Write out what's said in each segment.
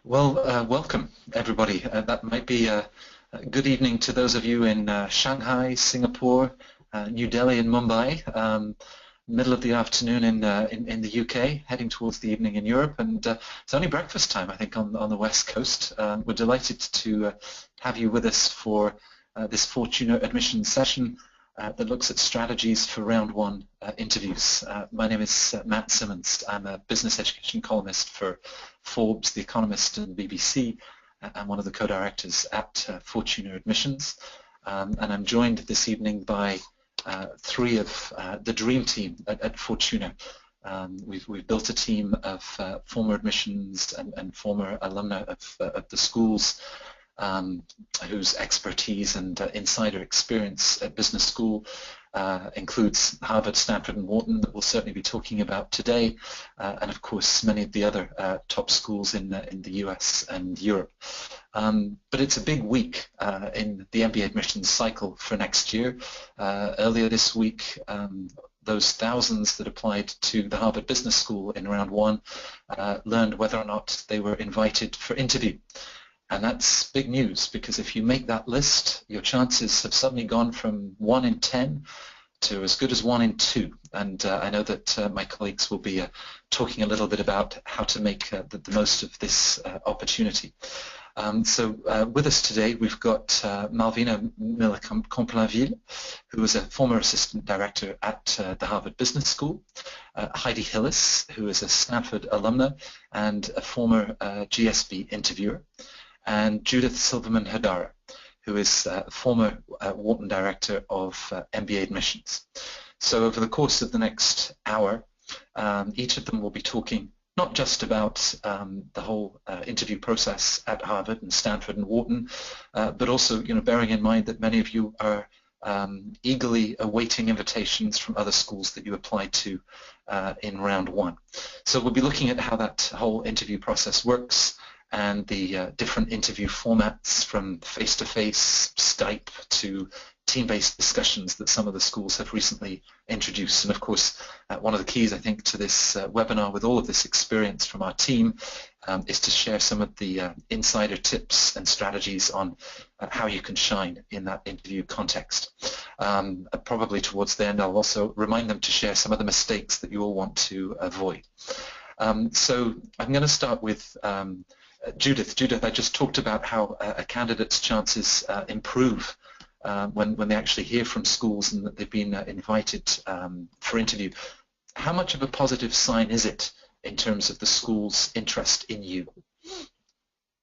Welcome everybody. That might be a good evening to those of you in Shanghai, Singapore, New Delhi and Mumbai, middle of the afternoon in the UK, heading towards the evening in Europe, and it's only breakfast time, I think, on the West Coast. We're delighted to have you with us for this Fortuna admission session that looks at strategies for round one interviews. My name is Matt Symonds. I'm a business education columnist for Forbes, The Economist and BBC. I'm one of the co-directors at Fortuna Admissions, and I'm joined this evening by three of the dream team at Fortuna. We've built a team of former admissions and former alumni of the schools, whose expertise and insider experience at business school includes Harvard, Stanford and Wharton that we'll certainly be talking about today, and of course many of the other top schools in the US and Europe. But it's a big week in the MBA admissions cycle for next year. Earlier this week, those thousands that applied to the Harvard Business School in round one learned whether or not they were invited for interview. And that's big news, because if you make that list, your chances have suddenly gone from 1 in 10 to as good as 1 in 2. And I know that my colleagues will be talking a little bit about how to make the most of this opportunity. So with us today, we've got Malvina Complainville, who is a former assistant director at the Harvard Business School, Heidi Hillis, who is a Stanford alumna and a former GSB interviewer, and Judith Silverman Hodara, who is former Wharton director of MBA admissions. So over the course of the next hour, each of them will be talking not just about the whole interview process at Harvard and Stanford and Wharton, but also, bearing in mind that many of you are eagerly awaiting invitations from other schools that you applied to in round one. So we'll be looking at how that whole interview process works, and the different interview formats, from face-to-face, Skype, to team-based discussions that some of the schools have recently introduced. And of course, one of the keys, I think, to this webinar with all of this experience from our team is to share some of the insider tips and strategies on how you can shine in that interview context. Probably towards the end, I'll also remind them to share some of the mistakes that you all want to avoid. So I'm going to start with Judith. Judith, I just talked about how a candidate's chances improve when they actually hear from schools and that they've been invited for interview. How much of a positive sign is it in terms of the school's interest in you?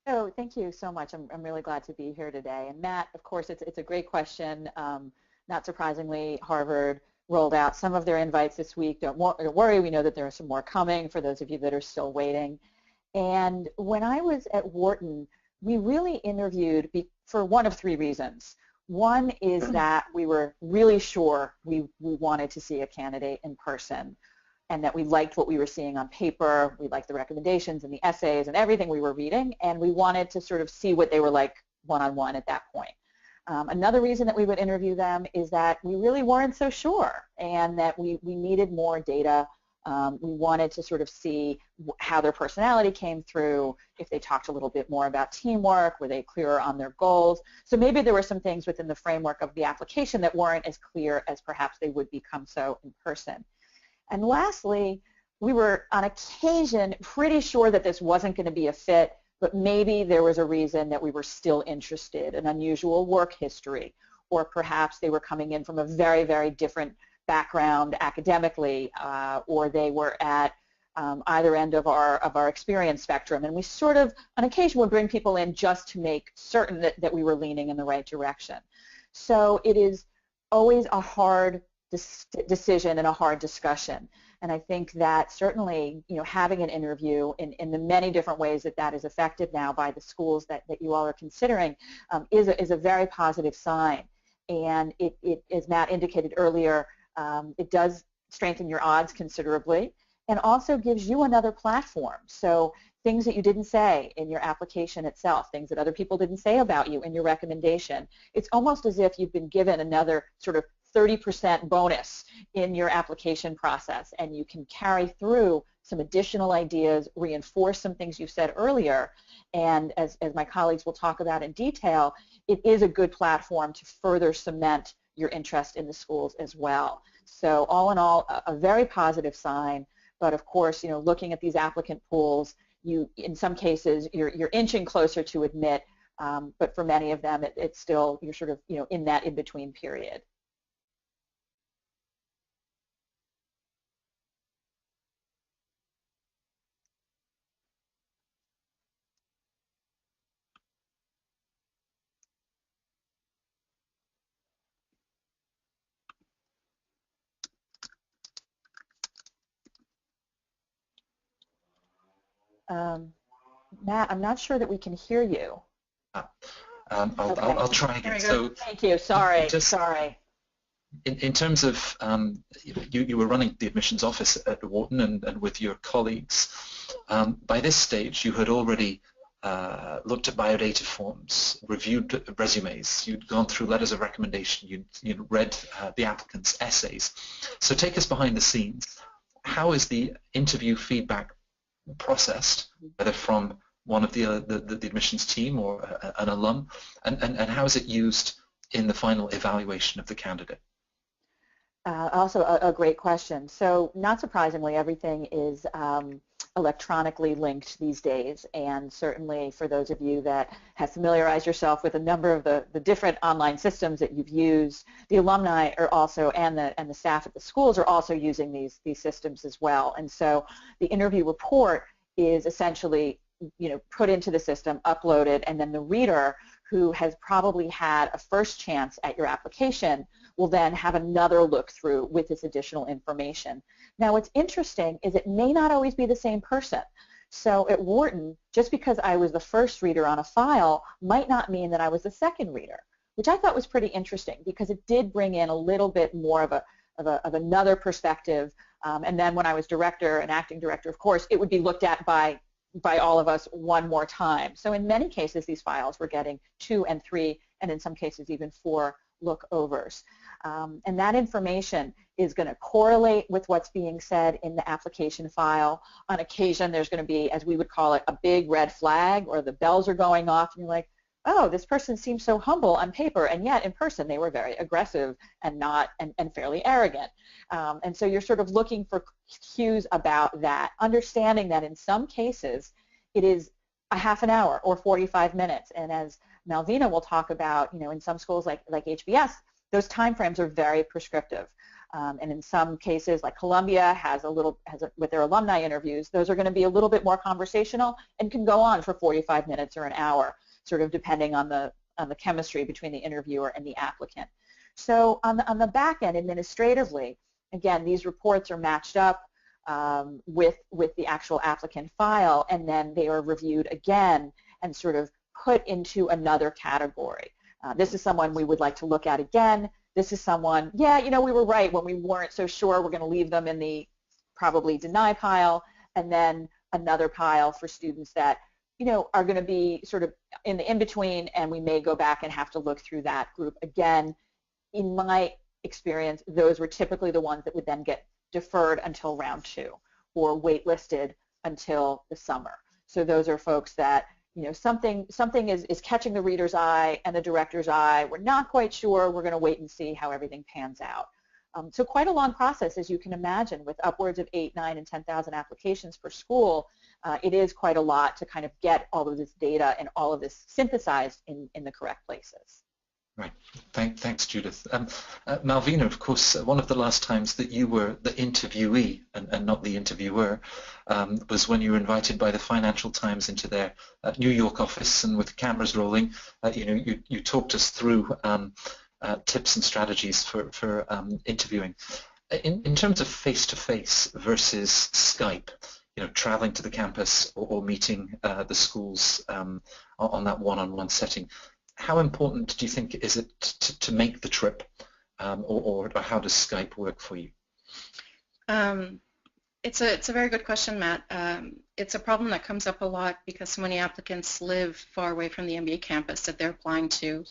Oh, thank you so much. I'm really glad to be here today. And Matt, of course, it's a great question. Not surprisingly, Harvard rolled out some of their invites this week. Don't worry, we know that there are some more coming for those of you that are still waiting. And when I was at Wharton, we really interviewed for one of three reasons. One is that we were really sure we wanted to see a candidate in person, and that we liked what we were seeing on paper. We liked the recommendations and the essays and everything we were reading, and we wanted to sort of see what they were like one-on-one at that point. Another reason that we would interview them is that we really weren't so sure, and that we needed more data. We wanted to sort of see how their personality came through, if they talked a little bit more about teamwork, were they clearer on their goals. So maybe there were some things within the framework of the application that weren't as clear as perhaps they would become so in person. And lastly, we were on occasion pretty sure that this wasn't going to be a fit, but maybe there was a reason that we were still interested, an unusual work history, or perhaps they were coming in from a very, very different background academically, or they were at either end of our experience spectrum. And we sort of, on occasion, would bring people in just to make certain that we were leaning in the right direction. So it is always a hard decision and a hard discussion. And I think that certainly, having an interview in the many different ways that is effective now by the schools that you all are considering is a very positive sign. And it, as Matt indicated earlier, it does strengthen your odds considerably, and also gives you another platform. So things that you didn't say in your application itself, things that other people didn't say about you in your recommendation, it's almost as if you've been given another sort of 30% bonus in your application process, and you can carry through some additional ideas, reinforce some things you said earlier, and as my colleagues will talk about in detail, it is a good platform to further cement your interest in the schools as well. So all in all, a very positive sign, but of course, looking at these applicant pools, in some cases, you're inching closer to admit, but for many of them, it's still, you're sort of, in that in-between period. Matt, I'm not sure that we can hear you. I'll try again. So, thank you. Sorry. In terms of, you were running the admissions office at Wharton and with your colleagues. By this stage, you had already looked at biodata forms, reviewed resumes, you'd gone through letters of recommendation, you'd read the applicants' essays. So take us behind the scenes. How is the interview feedback processed, whether from one of the admissions team or an alum, and how is it used in the final evaluation of the candidate? Also a great question. So not surprisingly, everything is electronically linked these days, and certainly for those of you that have familiarized yourself with a number of the different online systems that you've used, the alumni are also, and the staff at the schools are also using these systems as well. And so the interview report is essentially put into the system, uploaded, and then the reader who has probably had a first chance at your application will then have another look through with this additional information. Now what's interesting is it may not always be the same person. So at Wharton, just because I was the first reader on a file might not mean that I was the second reader, which I thought was pretty interesting because it did bring in a little bit more of another perspective. And then when I was director and acting director, of course, it would be looked at by all of us one more time. So in many cases, these files were getting 2 and 3, and in some cases even 4 look-overs. And that information is going to correlate with what's being said in the application file. On occasion, there's going to be, as we would call it, a big red flag, or the bells are going off, and you're like, oh, this person seems so humble on paper, and yet in person they were very aggressive and fairly arrogant. And so you're sort of looking for cues about that, understanding that in some cases it is a half an hour or 45 minutes. And as Malvina will talk about, in some schools like HBS, those time frames are very prescriptive. And in some cases, like Columbia with their alumni interviews, those are going to be a little bit more conversational and can go on for 45 minutes or an hour, sort of depending on the chemistry between the interviewer and the applicant. So on the back end, administratively, again, these reports are matched up with the actual applicant file, and then they are reviewed again and sort of put into another category. This is someone we would like to look at again. This is someone, yeah, we were right when we weren't so sure, we're going to leave them in the probably deny pile, and then another pile for students that are going to be sort of in the in-between, and we may go back and have to look through that group again. In my experience, those were typically the ones that would then get deferred until round 2 or waitlisted until the summer. So those are folks that, something is catching the reader's eye and the director's eye. We're not quite sure. We're going to wait and see how everything pans out. So quite a long process, as you can imagine, with upwards of 8, 9, and 10,000 applications per school. It is quite a lot to kind of get all of this data and all of this synthesized in the correct places. Right. Thanks, Judith. Malvina, of course, one of the last times that you were the interviewee and not the interviewer was when you were invited by the Financial Times into their New York office, and with cameras rolling, you talked us through tips and strategies for interviewing. In terms of face-to-face versus Skype, traveling to the campus or meeting the schools on that one-on-one setting, how important do you think is it to make the trip, or how does Skype work for you? It's a very good question, Matt. It's a problem that comes up a lot because so many applicants live far away from the MBA campus that they're applying to.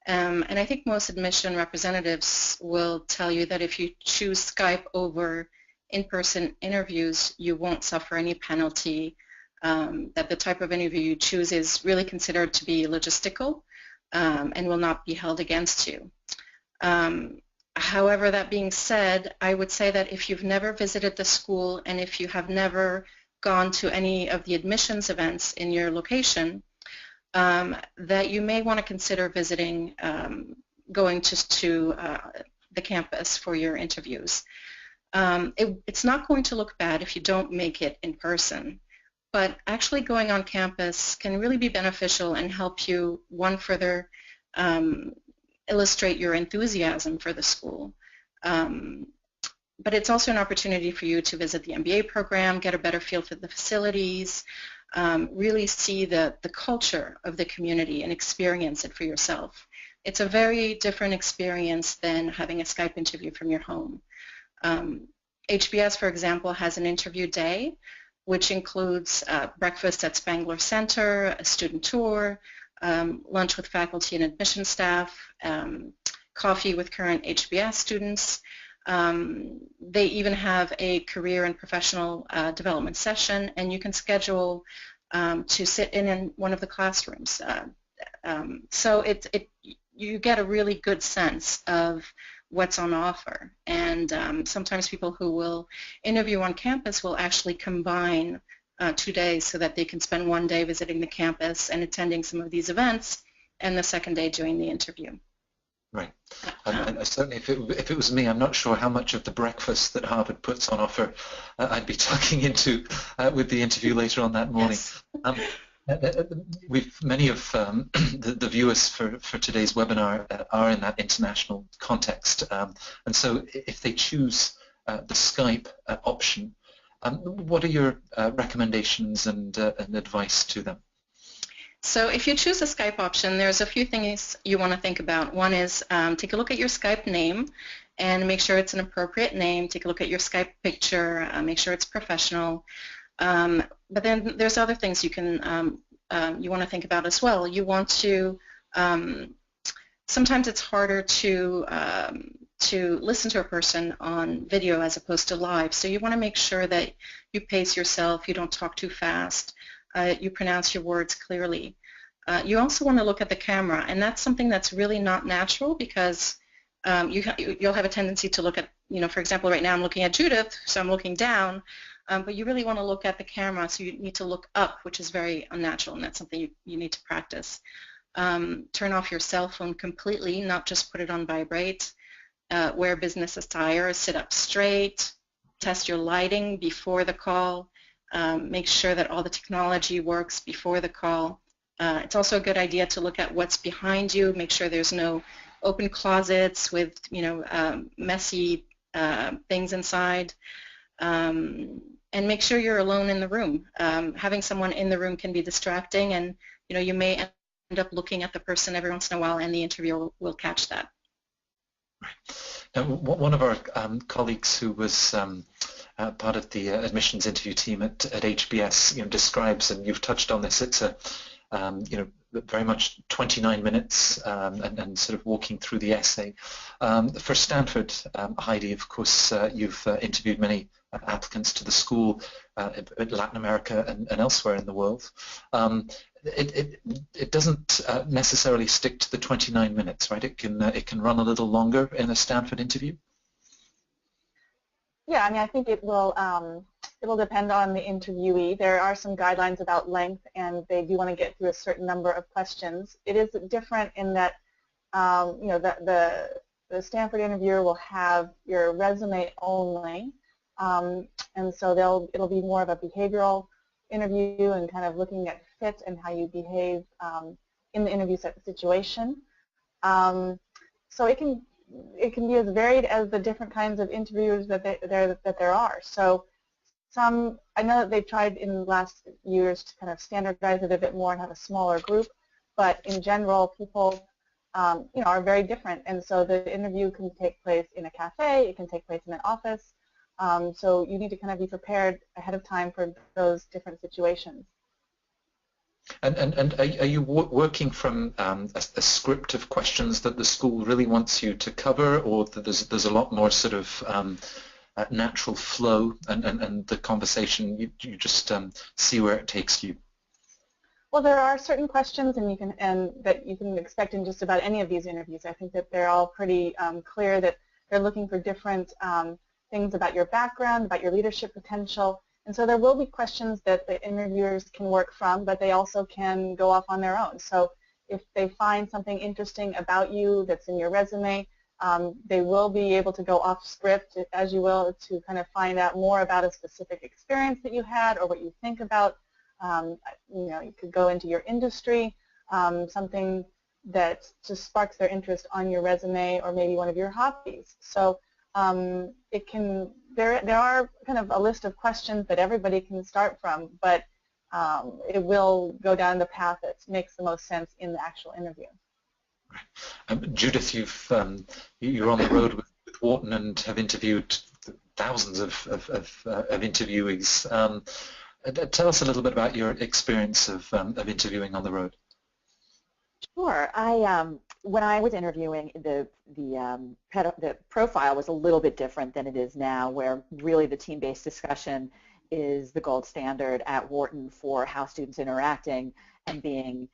And I think most admission representatives will tell you that if you choose Skype over in-person interviews, you won't suffer any penalty, that the type of interview you choose is really considered to be logistical and will not be held against you. However, that being said, I would say that if you've never visited the school and if you have never gone to any of the admissions events in your location, that you may want to consider visiting, going to the campus for your interviews. It's not going to look bad if you don't make it in person, but actually going on campus can really be beneficial and help you, one, further illustrate your enthusiasm for the school. But it's also an opportunity for you to visit the MBA program, get a better feel for the facilities, really see the culture of the community and experience it for yourself. It's a very different experience than having a Skype interview from your home. HBS, for example, has an interview day, which includes breakfast at Spangler Center, a student tour, lunch with faculty and admission staff, coffee with current HBS students. They even have a career and professional development session, and you can schedule to sit in one of the classrooms. So you get a really good sense of what's on offer, and sometimes people who will interview on campus will actually combine 2 days so that they can spend one day visiting the campus and attending some of these events, and the second day doing the interview. Right. And certainly, if it was me, I'm not sure how much of the breakfast that Harvard puts on offer I'd be tucking into with the interview later on that morning. Yes. Many of the viewers for today's webinar are in that international context, and so if they choose the Skype option, what are your recommendations and advice to them? So if you choose the Skype option, there's a few things you want to think about. One is take a look at your Skype name and make sure it's an appropriate name. Take a look at your Skype picture, make sure it's professional. But then there's other things you can you want to think about as well. You want to sometimes it's harder to listen to a person on video as opposed to live. So you want to make sure that you pace yourself, you don't talk too fast, you pronounce your words clearly. You also want to look at the camera, and that's something that's really not natural because you'll have a tendency to look at, for example, right now I'm looking at Judith, so I'm looking down, but you really want to look at the camera, so you need to look up, which is very unnatural, and that's something you need to practice. Turn off your cell phone completely, not just put it on vibrate. Wear business attire, sit up straight, test your lighting before the call, make sure that all the technology works before the call. It's also a good idea to look at what's behind you, make sure there's no open closets with messy things inside, and make sure you're alone in the room. Having someone in the room can be distracting, and you may end up looking at the person every once in a while, and the interviewer will catch that. Now, one of our colleagues who was part of the admissions interview team at HBS, describes, and you've touched on this, it's a very much 29 minutes and sort of walking through the essay. For Stanford, Heidi, of course, you've interviewed many applicants to the school in Latin America and elsewhere in the world. It doesn't necessarily stick to the 29 minutes, right? It can run a little longer in a Stanford interview. Yeah, I mean, I think it will depend on the interviewee. There are some guidelines about length, and they do want to get through a certain number of questions. It is different in that, the Stanford interviewer will have your resume only, and so it'll be more of a behavioral interview and kind of looking at fit and how you behave in the interview situation. So it can be as varied as the different kinds of interviews that there are. So I know that they've tried in the last years to kind of standardize it a bit more and have a smaller group, but in general, people are very different, and so the interview can take place in a cafe, it can take place in an office, so you need to kind of be prepared ahead of time for those different situations. And are you working from a script of questions that the school really wants you to cover, or that there's a lot more sort of natural flow and the conversation, you just see where it takes you? Well, there are certain questions that you can expect in just about any of these interviews. I think that they're all pretty clear that they're looking for different things about your background, about your leadership potential. And so there will be questions that the interviewers can work from, but they also can go off on their own. So if they find something interesting about you that's in your resume, they will be able to go off script, as you will, to kind of find out more about a specific experience that you had or what you think about. You could go into your industry, something that just sparks their interest on your resume, or maybe one of your hobbies. So there are kind of a list of questions that everybody can start from, but it will go down the path that makes the most sense in the actual interview. Judith, you're on the road with Wharton and have interviewed thousands of interviewees. Tell us a little bit about your experience of interviewing on the road. Sure. When I was interviewing, the profile was a little bit different than it is now, where really the team-based discussion is the gold standard at Wharton for how students interacting and being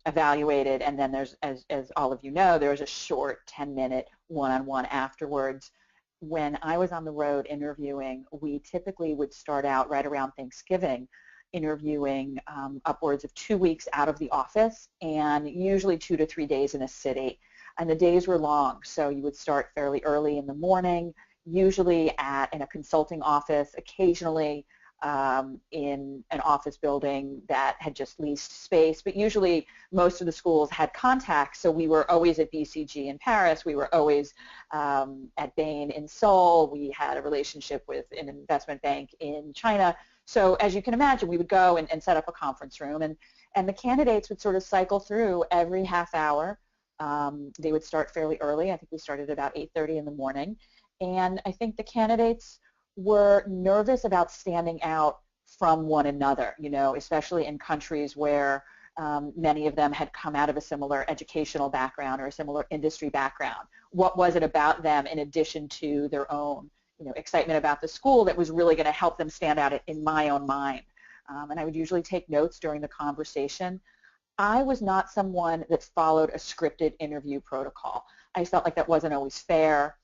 evaluated. And then there's, as all of you know, there's a short 10-minute one-on-one afterwards. When I was on the road interviewing, we typically would start out right around Thanksgiving interviewing upwards of 2 weeks out of the office, and usually 2 to 3 days in a city. And the days were long, so you would start fairly early in the morning, usually in a consulting office, occasionally in an office building that had just leased space, but usually most of the schools had contacts, so we were always at BCG in Paris, we were always at Bain in Seoul, we had a relationship with an investment bank in China. So as you can imagine, we would go and set up a conference room, and the candidates would sort of cycle through every half hour. They would start fairly early. I think we started about 8:30 in the morning, and I think the candidates were nervous about standing out from one another, especially in countries where many of them had come out of a similar educational background or a similar industry background. What was it about them in addition to their own excitement about the school that was really going to help them stand out in my own mind? And I would usually take notes during the conversation. I was not someone that followed a scripted interview protocol. I felt like that wasn't always fair.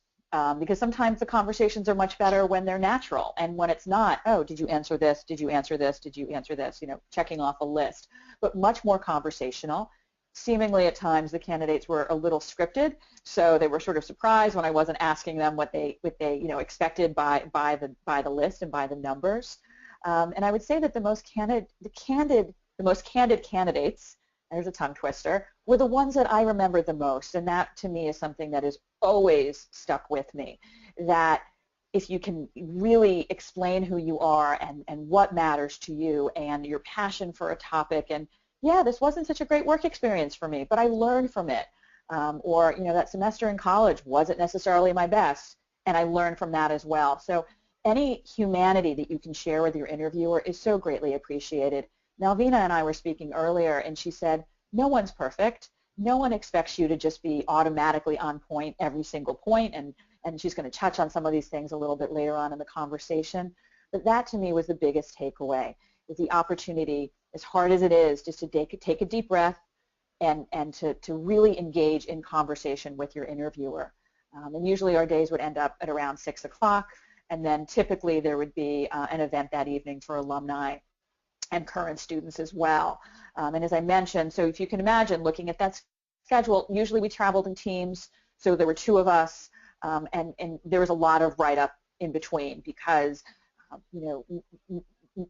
Because sometimes the conversations are much better when they're natural, and when it's not, oh, did you answer this, did you answer this, did you answer this, checking off a list, but much more conversational. Seemingly at times the candidates were a little scripted, so they were sort of surprised when I wasn't asking them what they expected by the list and by the numbers. And I would say that the most candid candidates, there's a tongue twister, were the ones that I remember the most, and that to me is something that has always stuck with me, that if you can really explain who you are and what matters to you and your passion for a topic, and yeah, this wasn't such a great work experience for me, but I learned from it, or that semester in college wasn't necessarily my best, and I learned from that as well. So any humanity that you can share with your interviewer is so greatly appreciated. Malvina and I were speaking earlier, and she said, no one's perfect. No one expects you to just be automatically on point every single point, and she's going to touch on some of these things a little bit later on in the conversation. But that, to me, was the biggest takeaway, is the opportunity, as hard as it is, just to take a deep breath and to really engage in conversation with your interviewer. And usually our days would end up at around 6 o'clock, and then typically there would be an event that evening for alumni and current students as well. And as I mentioned, so if you can imagine looking at that schedule, usually we traveled in teams, so there were 2 of us, and there was a lot of write-up in between because,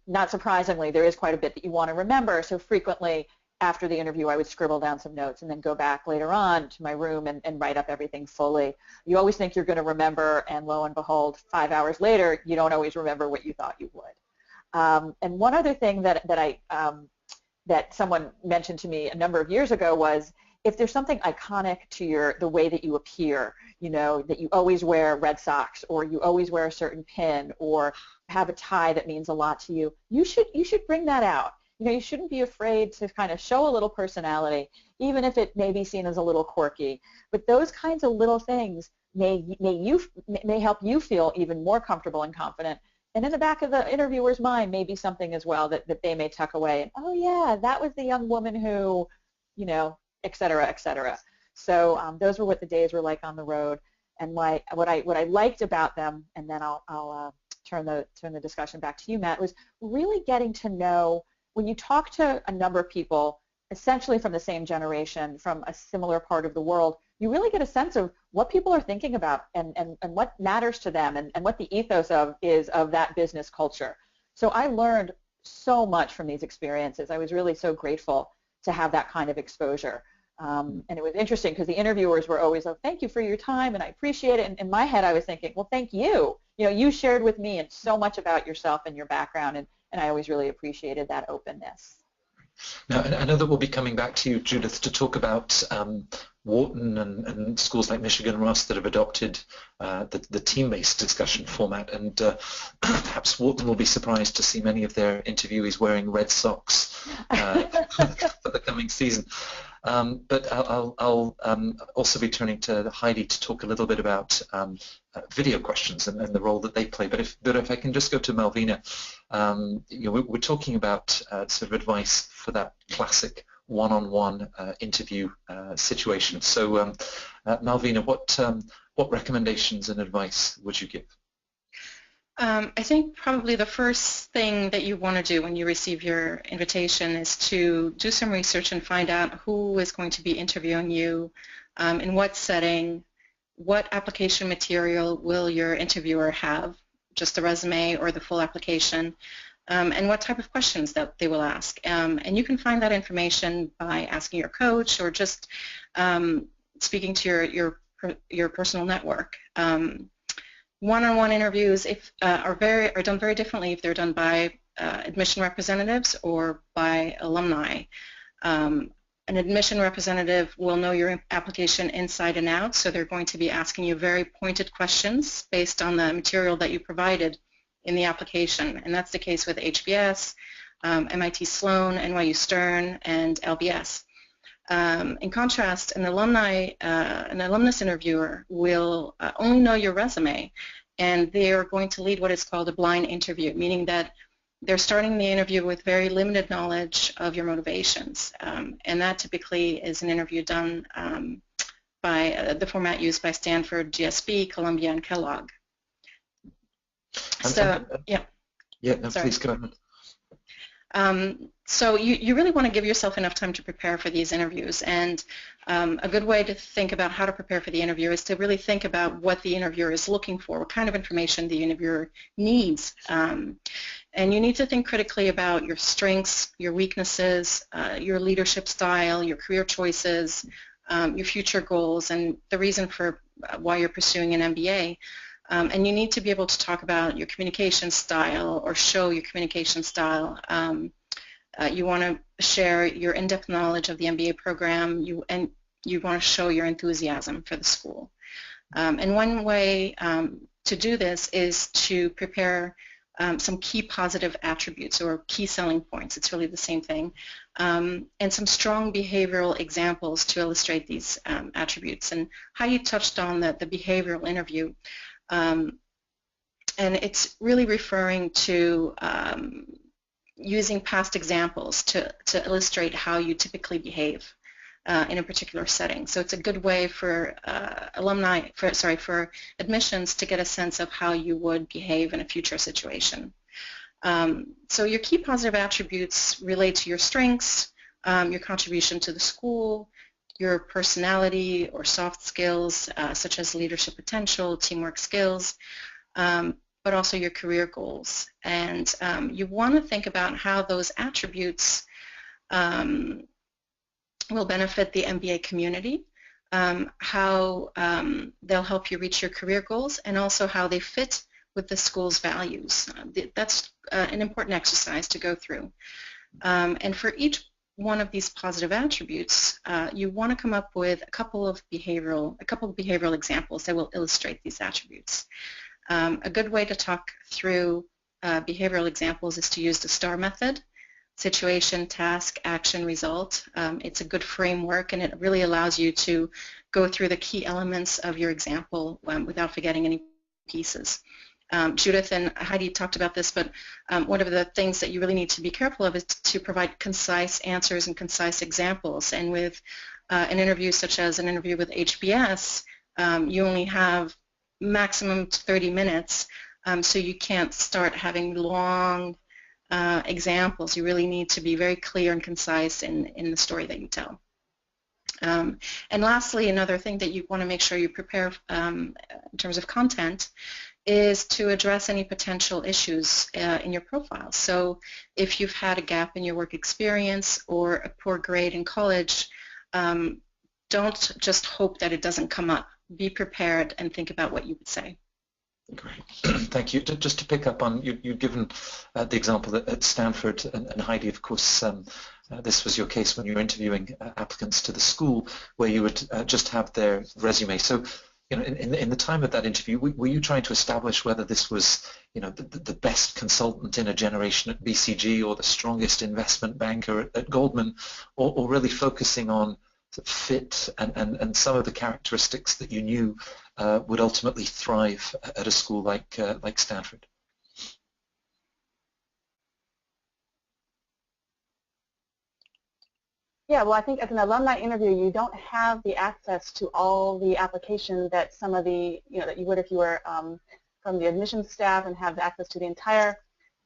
not surprisingly, there is quite a bit that you want to remember, so frequently after the interview I would scribble down some notes and then go back later on to my room and write up everything fully. You always think you're going to remember, and lo and behold, 5 hours later, you don't always remember what you thought you would. And one other thing that someone mentioned to me a number of years ago was, if there's something iconic to the way that you appear, that you always wear red socks, or you always wear a certain pin, or have a tie that means a lot to you, you should bring that out. You shouldn't be afraid to kind of show a little personality, even if it may be seen as a little quirky. But those kinds of little things may help you feel even more comfortable and confident. And in the back of the interviewer's mind may be something as well that they may tuck away. And, oh yeah, that was the young woman who, you know, et cetera, et cetera. So those were what the days were like on the road. And what I liked about them, and then I'll turn the discussion back to you, Matt, was really getting to know, when you talk to a number of people, essentially from the same generation, from a similar part of the world, you really get a sense of what people are thinking about and what matters to them and what the ethos is of that business culture. So I learned so much from these experiences. I was really so grateful to have that kind of exposure. And it was interesting because the interviewers were always, oh, thank you for your time, and I appreciate it. And in my head, I was thinking, well, thank you. You know, you shared with me and so much about yourself and your background, and I always really appreciated that openness. Now, I know that we'll be coming back to you, Judith, to talk about Wharton and schools like Michigan and Ross that have adopted the team-based discussion format, and perhaps Wharton will be surprised to see many of their interviewees wearing red socks for the coming season. But I'll also be turning to Heidi to talk a little bit about video questions and the role that they play. But if I can just go to Malvina, you know, we're talking about sort of advice for that classic one-on-one interview situation. So, Malvina, what recommendations and advice would you give? I think probably the first thing that you want to do when you receive your invitation is to do some research and find out who is going to be interviewing you, in what setting, what application material will your interviewer have, just the resume or the full application, and what type of questions that they will ask. And you can find that information by asking your coach or just speaking to your personal network. One-on-one interviews are done very differently if they're done by admission representatives or by alumni. An admission representative will know your application inside and out, so they're going to be asking you very pointed questions based on the material that you provided in the application, and that's the case with HBS, MIT Sloan, NYU Stern, and LBS. In contrast, an alumnus interviewer will only know your resume, and they are going to lead what is called a blind interview, meaning that they're starting the interview with very limited knowledge of your motivations, and that typically is an interview done by the format used by Stanford, GSB, Columbia, and Kellogg. Yeah, no, please go ahead. So you really want to give yourself enough time to prepare for these interviews, and a good way to think about how to prepare for the interview is to really think about what the interviewer is looking for, what kind of information the interviewer needs. And you need to think critically about your strengths, your weaknesses, your leadership style, your career choices, your future goals, and the reason for why you're pursuing an MBA. And you need to be able to talk about your communication style or show your communication style. You want to share your in-depth knowledge of the MBA program, and you want to show your enthusiasm for the school. And one way to do this is to prepare some key positive attributes or key selling points. It's really the same thing. And some strong behavioral examples to illustrate these attributes. And Heidi touched on the behavioral interview. And it's really referring to using past examples to illustrate how you typically behave in a particular setting. So it's a good way for for admissions to get a sense of how you would behave in a future situation. So your key positive attributes relate to your strengths, your contribution to the school, your personality or soft skills such as leadership potential, teamwork skills, but also your career goals. And you want to think about how those attributes will benefit the MBA community, how they'll help you reach your career goals, and also how they fit with the school's values. That's an important exercise to go through. And for each one of these positive attributes, you want to come up with a couple of behavioral examples that will illustrate these attributes. A good way to talk through behavioral examples is to use the STAR method: situation, task, action, result. It's a good framework, and it really allows you to go through the key elements of your example without forgetting any pieces. Judith and Heidi talked about this, but one of the things that you really need to be careful of is to provide concise answers and concise examples. And with an interview such as an interview with HBS, you only have maximum 30 minutes, so you can't start having long examples. You really need to be very clear and concise in the story that you tell. And lastly, another thing that you want to make sure you prepare in terms of content is to address any potential issues in your profile. So if you've had a gap in your work experience or a poor grade in college, don't just hope that it doesn't come up. Be prepared and think about what you would say. Great. Thank you. Just to pick up on, you'd given the example that at Stanford, and Heidi, of course, this was your case when you were interviewing applicants to the school, where you would just have their resume. So, you know, in the time of that interview, were you trying to establish whether this was, you know, the best consultant in a generation at BCG or the strongest investment banker at Goldman, or really focusing on fit and some of the characteristics that you knew would ultimately thrive at a school like Stanford? Yeah, well, I think as an alumni interview, you don't have the access to all the application that some of the, you know, that you would if you were from the admissions staff and have access to the entire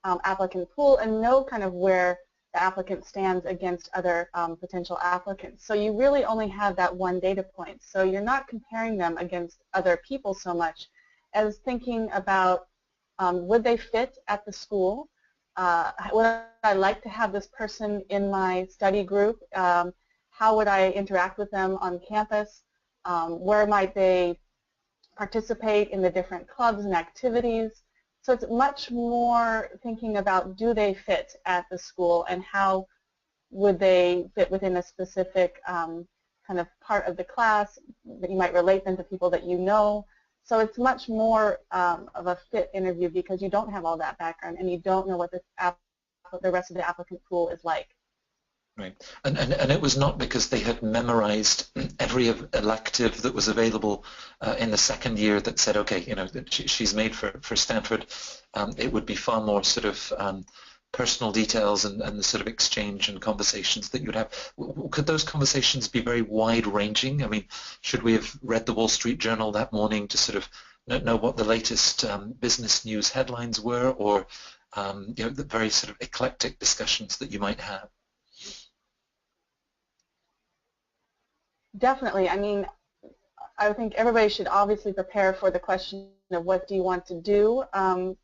applicant pool and know kind of where the applicant stands against other potential applicants. So you really only have that one data point. So you're not comparing them against other people so much as thinking about would they fit at the school? Would I like to have this person in my study group? How would I interact with them on campus? Where might they participate in the different clubs and activities? So it's much more thinking about, do they fit at the school and how would they fit within a specific kind of part of the class that you might relate them to people that you know. So it's much more of a fit interview because you don't have all that background and you don't know what the rest of the applicant pool is like. Right, and it was not because they had memorized every elective that was available in the second year that said, okay, you know, she's made for Stanford. It would be far more sort of personal details and the sort of exchange and conversations that you'd have. Could those conversations be very wide-ranging? I mean, should we have read the Wall Street Journal that morning to sort of know what the latest business news headlines were, or you know, the very sort of eclectic discussions that you might have? Definitely. I mean, I think everybody should obviously prepare for the question of what do you want to do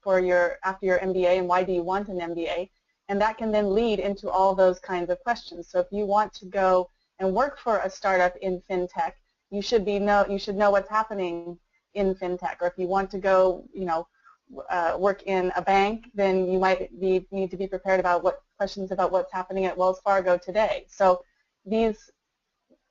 for after your MBA and why do you want an MBA, and that can then lead into all those kinds of questions. So if you want to go and work for a startup in fintech, you should know what's happening in fintech. Or if you want to go, you know, work in a bank, then you might need to be prepared about questions about what's happening at Wells Fargo today. So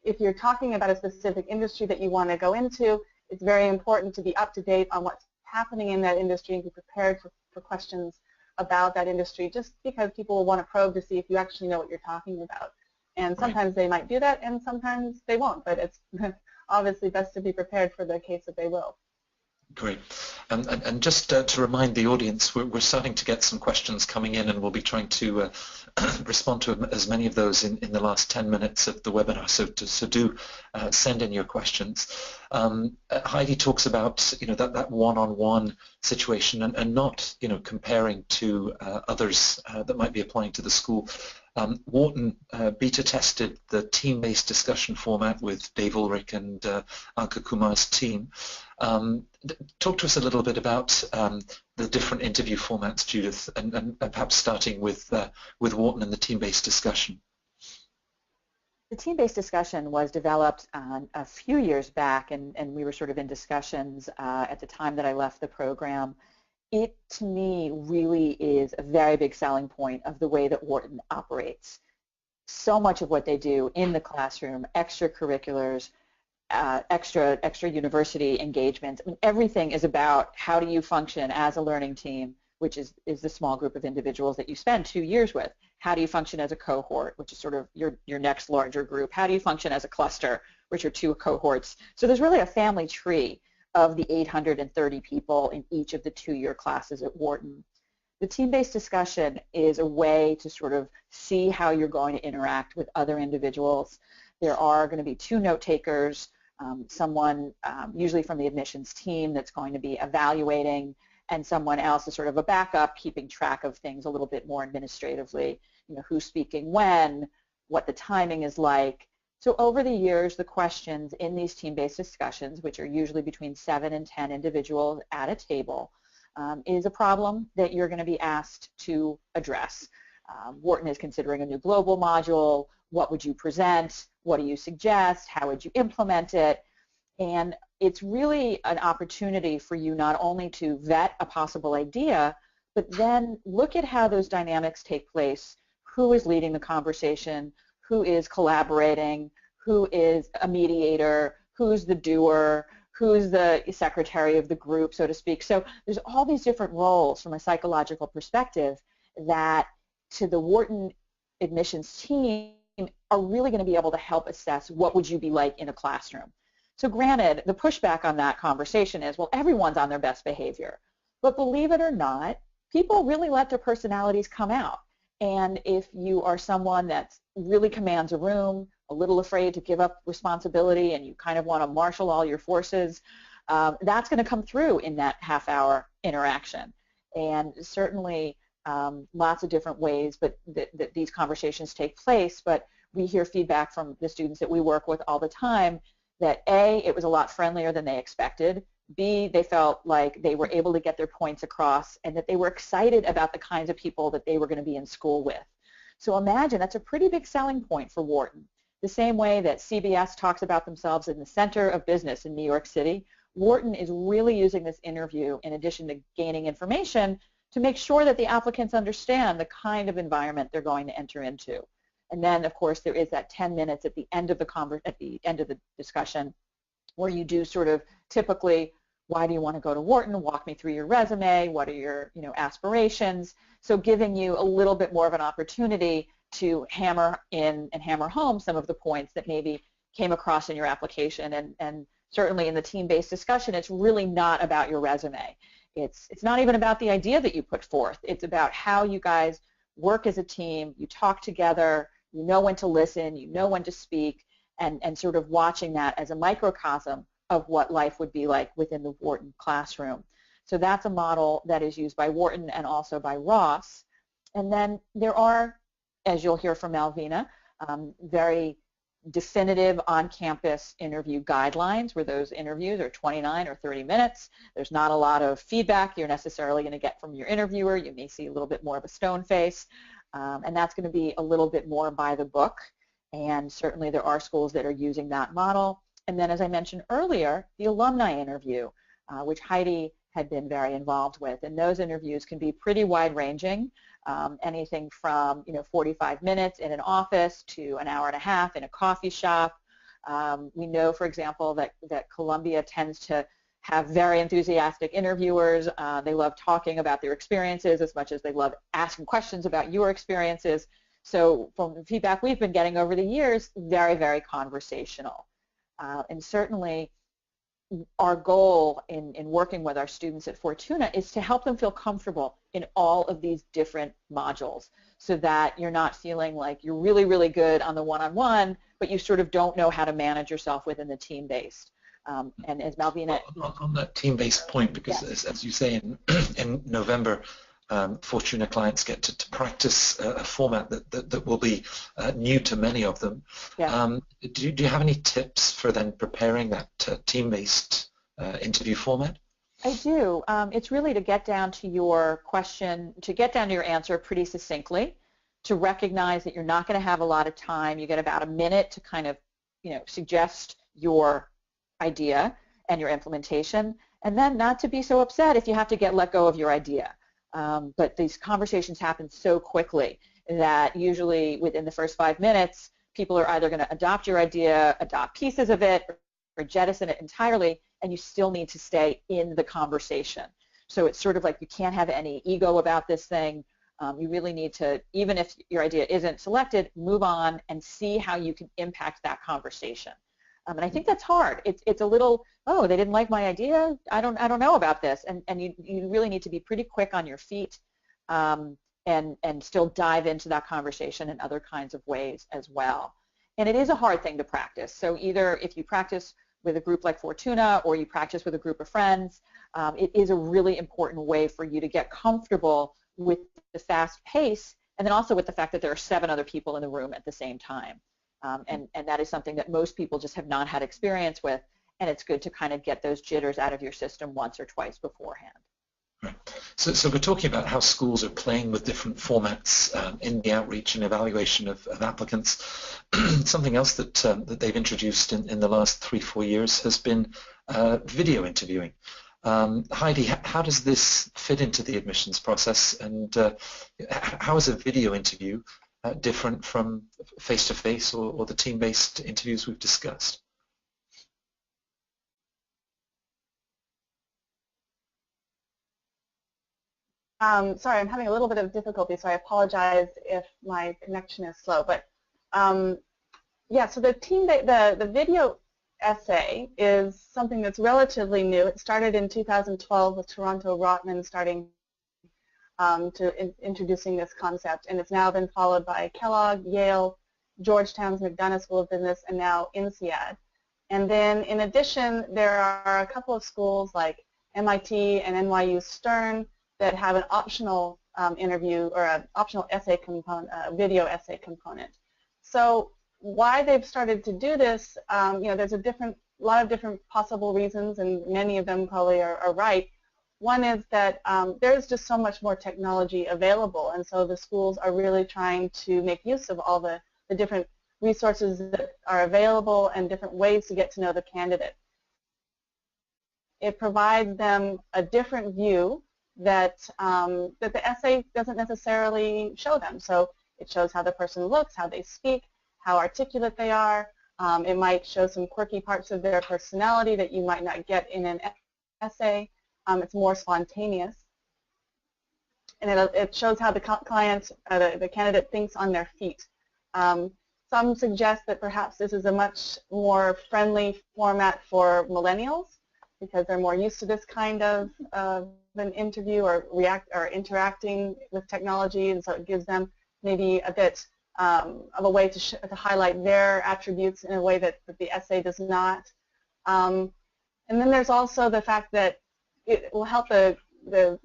if you're talking about a specific industry that you want to go into, it's very important to be up to date on what's happening in that industry and be prepared for questions about that industry, just because people will want to probe to see if you actually know what you're talking about. And sometimes they might do that and sometimes they won't, but it's obviously best to be prepared for the case that they will. Great. And just to remind the audience, we're starting to get some questions coming in, and we'll be trying to respond to as many of those in the last 10 minutes of the webinar. So do send in your questions. Heidi talks about, you know, that one-on-one situation and not, you know, comparing to others that might be applying to the school. Wharton beta tested the team-based discussion format with Dave Ulrich and Anka Kumar's team. Talk to us a little bit about the different interview formats, Judith, and perhaps starting with Wharton and the team-based discussion. The team-based discussion was developed a few years back, and we were sort of in discussions at the time that I left the program. It, to me, really is a very big selling point of the way that Wharton operates. So much of what they do in the classroom, extracurriculars, extra university engagement, I mean, everything is about how do you function as a learning team, which is the small group of individuals that you spend 2 years with. How do you function as a cohort, which is sort of your next larger group? How do you function as a cluster, which are 2 cohorts? So there's really a family tree of the 830 people in each of the 2-year classes at Wharton. The team-based discussion is a way to sort of see how you're going to interact with other individuals. There are going to be 2 note takers, someone usually from the admissions team that's going to be evaluating, and someone else is sort of a backup, keeping track of things a little bit more administratively, who's speaking when, what the timing is like. So over the years, the questions in these team-based discussions, which are usually between 7 and 10 individuals at a table, is a problem that you're going to be asked to address. Wharton is considering a new global module. What would you present? What do you suggest? How would you implement it? And it's really an opportunity for you not only to vet a possible idea, but then look at how those dynamics take place. Who is leading the conversation? Who is collaborating? Who is a mediator? Who's the doer? Who's the secretary of the group, so to speak? So there's all these different roles from a psychological perspective that to the Wharton admissions team are really going to be able to help assess what would you be like in a classroom. So granted, the pushback on that conversation is, well, everyone's on their best behavior. But believe it or not, people really let their personalities come out. And if you are someone that really commands a room, a little afraid to give up responsibility, and you kind of want to marshal all your forces, that's going to come through in that half-hour interaction. And certainly lots of different ways that these conversations take place, but we hear feedback from the students that we work with all the time that A, it was a lot friendlier than they expected, B, they felt like they were able to get their points across, and that they were excited about the kinds of people that they were going to be in school with. So imagine, that's a pretty big selling point for Wharton. The same way that CBS talks about themselves in the center of business in New York City, Wharton is really using this interview, in addition to gaining information, to make sure that the applicants understand the kind of environment they're going to enter into. And then, of course, there is that 10 minutes at the end of the discussion where you do sort of typically, why do you want to go to Wharton? Walk me through your resume. What are your aspirations? So giving you a little bit more of an opportunity to hammer in and hammer home some of the points that maybe came across in your application. And certainly in the team-based discussion, it's really not about your resume. It's not even about the idea that you put forth. It's about how you guys work as a team, you talk together, you know when to listen, you know when to speak, and sort of watching that as a microcosm of what life would be like within the Wharton classroom. So that's a model that is used by Wharton and also by Ross. And then there are, as you'll hear from Malvina, very definitive on-campus interview guidelines where those interviews are 29 or 30 minutes. There's not a lot of feedback you're necessarily going to get from your interviewer. You may see a little bit more of a stone face, and that's going to be a little bit more by the book. And certainly there are schools that are using that model. And then, as I mentioned earlier, the alumni interview, which Heidi had been very involved with. And those interviews can be pretty wide-ranging, anything from 45 minutes in an office to an hour and a half in a coffee shop. We know, for example, that Columbia tends to have very enthusiastic interviewers. They love talking about their experiences as much as they love asking questions about your experiences. So from the feedback we've been getting over the years, very, very conversational. And certainly our goal in working with our students at Fortuna is to help them feel comfortable in all of these different modules so that you're not feeling like you're really, really good on the one-on-one, but you sort of don't know how to manage yourself within the team-based. And as Malvina... On that team-based point, because yes, as you say, in November, Fortuna clients get to practice a format that will be new to many of them. Yeah. Do you have any tips for then preparing that team-based interview format? I do. It's really to get down to your question, to get down to your answer pretty succinctly, to recognize that you're not going to have a lot of time. You get about a minute to kind of, suggest your idea and your implementation, and then not to be so upset if you have to let go of your idea. But these conversations happen so quickly that usually within the first 5 minutes, people are either going to adopt your idea, adopt pieces of it, or jettison it entirely, and you still need to stay in the conversation. So it's sort of like you can't have any ego about this thing. You really need to, even if your idea isn't selected, move on and see how you can impact that conversation. And I think that's hard. It's a little, oh, they didn't like my idea. I don't know about this. And you really need to be pretty quick on your feet and still dive into that conversation in other kinds of ways as well. And it is a hard thing to practice. So either if you practice with a group like Fortuna or you practice with a group of friends, it is a really important way for you to get comfortable with the fast pace and then also with the fact that there are 7 other people in the room at the same time. And that is something that most people just have not had experience with, and it's good to kind of get those jitters out of your system once or twice beforehand. Right. So we're talking about how schools are playing with different formats in the outreach and evaluation of applicants. Something else that they've introduced in the last 3-4 years has been video interviewing. Heidi, how does this fit into the admissions process, and how is a video interview different from face-to-face or the team-based interviews we've discussed? Sorry, I'm having a little bit of difficulty, so I apologize if my connection is slow. But yeah, so the video essay is something that's relatively new. It started in 2012 with Toronto Rotman starting introducing this concept, and it's now been followed by Kellogg, Yale, Georgetown's McDonough School of Business, and now INSEAD. And then in addition, there are a couple of schools like MIT and NYU Stern that have an optional interview or an optional essay component, video essay component. So why they've started to do this, there's a lot of different possible reasons, and many of them probably are right. One is that there's just so much more technology available, and so the schools are really trying to make use of all the different resources that are available and different ways to get to know the candidate. It provides them a different view that the essay doesn't necessarily show them. So it shows how the person looks, how they speak, how articulate they are. It might show some quirky parts of their personality that you might not get in an essay. It's more spontaneous. And it shows how the client, the candidate thinks on their feet. Some suggest that perhaps this is a much more friendly format for millennials because they're more used to this kind of an interview or interacting with technology, and so it gives them maybe a bit of a way to highlight their attributes in a way that the essay does not. And then there's also the fact that it will help the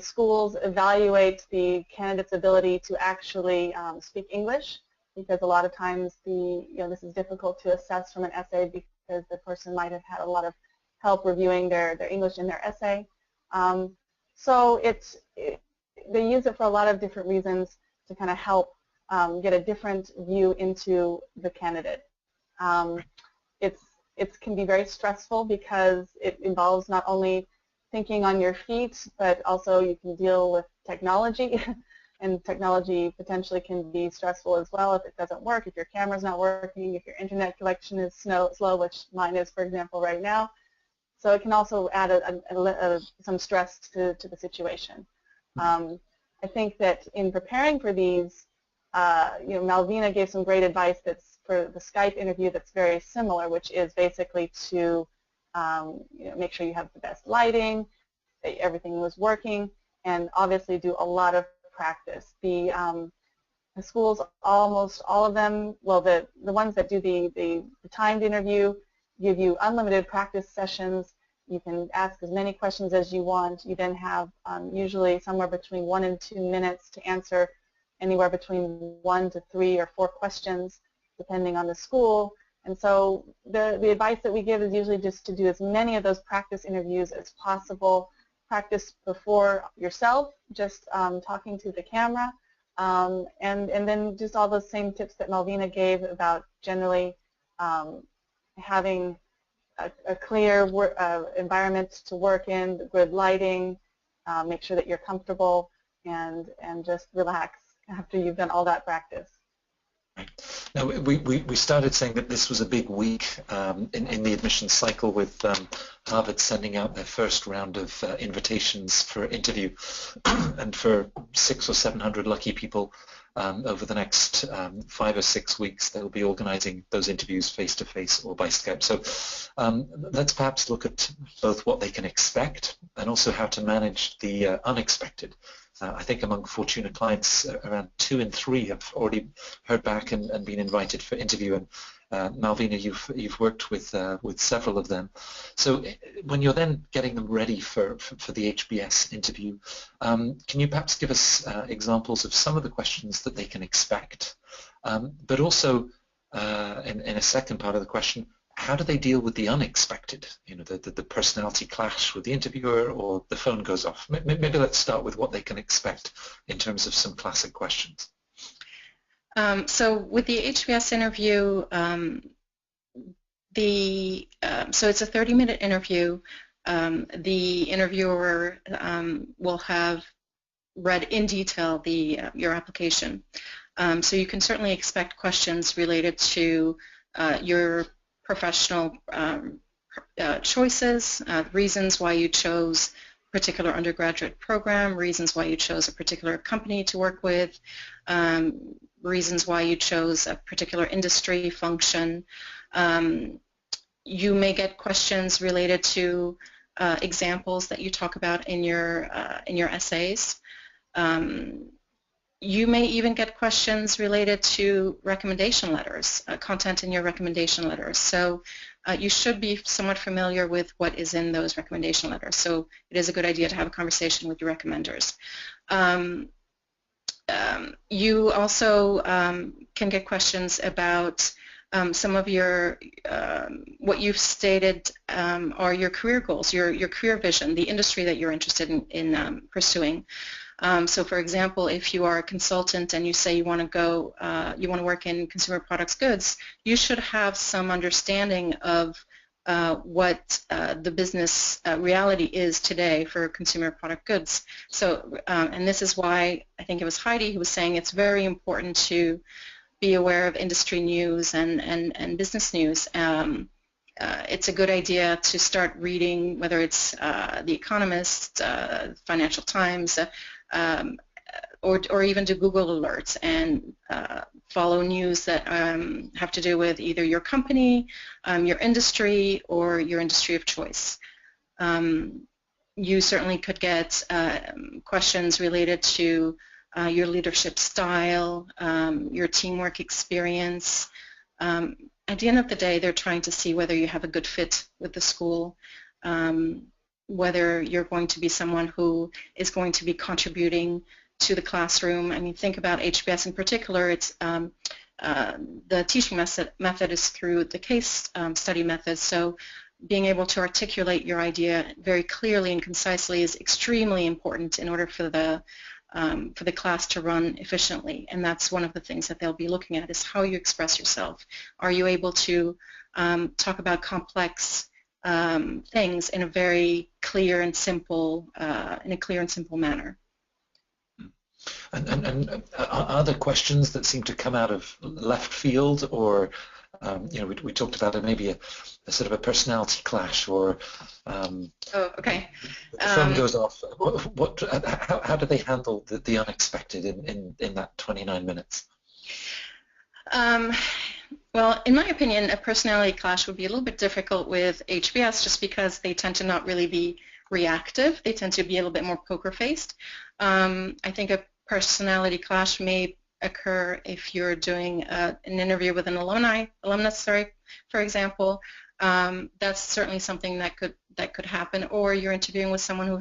schools evaluate the candidate's ability to actually speak English, because a lot of times this is difficult to assess from an essay because the person might have had a lot of help reviewing their English in their essay. So they use it for a lot of different reasons to kind of help get a different view into the candidate. It can be very stressful because it involves not only thinking on your feet, but also you can deal with technology, and technology potentially can be stressful as well if it doesn't work, if your camera's not working, if your internet connection is slow, which mine is, for example, right now. So it can also add some stress to the situation. I think that in preparing for these, Malvina gave some great advice that's for the Skype interview that's very similar, which is basically to make sure you have the best lighting, that everything was working, and obviously do a lot of practice. The schools, almost all of them, well, the ones that do the timed interview give you unlimited practice sessions. You can ask as many questions as you want. You then have usually somewhere between 1 and 2 minutes to answer anywhere between 1 to 3 or 4 questions, depending on the school. And so the advice that we give is usually just to do as many of those practice interviews as possible. Practice before yourself, just talking to the camera, and then just all those same tips that Malvina gave about generally having a clear environment to work in, good lighting, make sure that you're comfortable, and just relax after you've done all that practice. Right. No, we started saying that this was a big week in the admissions cycle, with Harvard sending out their first round of invitations for interview, and for 600 or 700 lucky people over the next 5 or 6 weeks, they'll be organizing those interviews face-to-face or by Skype. So let's perhaps look at both what they can expect and also how to manage the unexpected. I think among Fortuna clients, around 2 in 3 have already heard back and been invited for interview. And Malvina, you've worked with several of them. So when you're then getting them ready for the HBS interview, can you perhaps give us examples of some of the questions that they can expect, but also in a second part of the question, how do they deal with the unexpected, the personality clash with the interviewer, or the phone goes off? Maybe let's start with what they can expect in terms of some classic questions. So with the HBS interview, so it's a 30-minute interview. The interviewer will have read in detail your application. So you can certainly expect questions related to your professional choices, reasons why you chose a particular undergraduate program, reasons why you chose a particular company to work with, reasons why you chose a particular industry function. You may get questions related to examples that you talk about in your essays. You may even get questions related to recommendation letters, content in your recommendation letters. So you should be somewhat familiar with what is in those recommendation letters. So it is a good idea to have a conversation with your recommenders. You also can get questions about some of your, what you've stated are your career goals, your career vision, the industry that you're interested in pursuing. So, for example, if you are a consultant and you say you want to work in consumer products goods, you should have some understanding of what the business reality is today for consumer product goods. So, and this is why I think it was Heidi who was saying it's very important to be aware of industry news and business news. It's a good idea to start reading, whether it's the Economist, Financial Times, or even do Google alerts and follow news that have to do with either your company, your industry, or your industry of choice. You certainly could get questions related to your leadership style, your teamwork experience. At the end of the day, they're trying to see whether you have a good fit with the school, whether you're going to be someone who is going to be contributing to the classroom. I mean, think about HBS in particular. It's the teaching method is through the case study method. So being able to articulate your idea very clearly and concisely is extremely important in order for the class to run efficiently. And that's one of the things that they'll be looking at, is how you express yourself. Are you able to talk about complex things in a very clear and simple, manner? And are there questions that seem to come out of left field, or we talked about maybe a sort of a personality clash, or okay. The phone goes off. How do they handle the unexpected in that 29 minutes? Well, in my opinion, a personality clash would be a little bit difficult with HBS, just because they tend to not really be reactive. They tend to be a little bit more poker-faced. I think a personality clash may occur if you're doing an interview with an alumnus, for example. That's certainly something that could happen. Or you're interviewing with someone who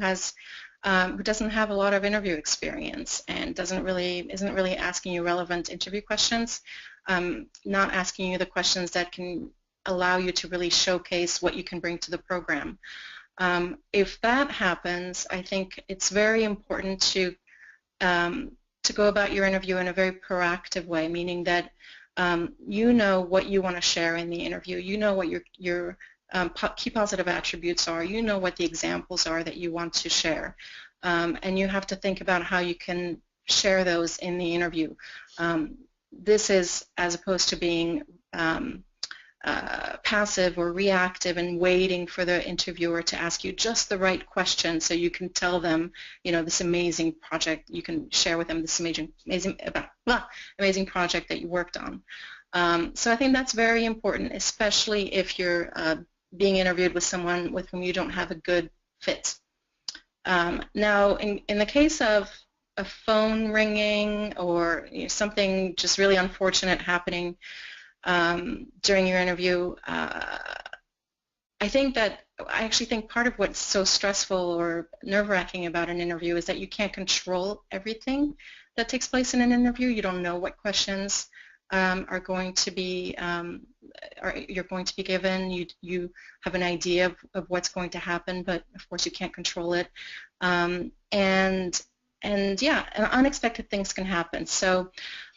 doesn't have a lot of interview experience and isn't really asking you relevant interview questions, not asking you the questions that can allow you to really showcase what you can bring to the program. If that happens, I think it's very important to go about your interview in a very proactive way, meaning that you know what you want to share in the interview. You know what your key positive attributes are. You know what the examples are that you want to share. And you have to think about how you can share those in the interview. this is as opposed to being passive or reactive and waiting for the interviewer to ask you just the right question so you can tell them, you know, this amazing project, you can share with them this amazing project that you worked on. So I think that's very important, especially if you're being interviewed with someone with whom you don't have a good fit. Now, in the case of a phone ringing or, you know, something just really unfortunate happening during your interview, I actually think part of what's so stressful or nerve-wracking about an interview is that you can't control everything that takes place in an interview. You don't know what questions are going to be you're going to be given. You have an idea of what's going to happen, but of course you can't control it. And unexpected things can happen. So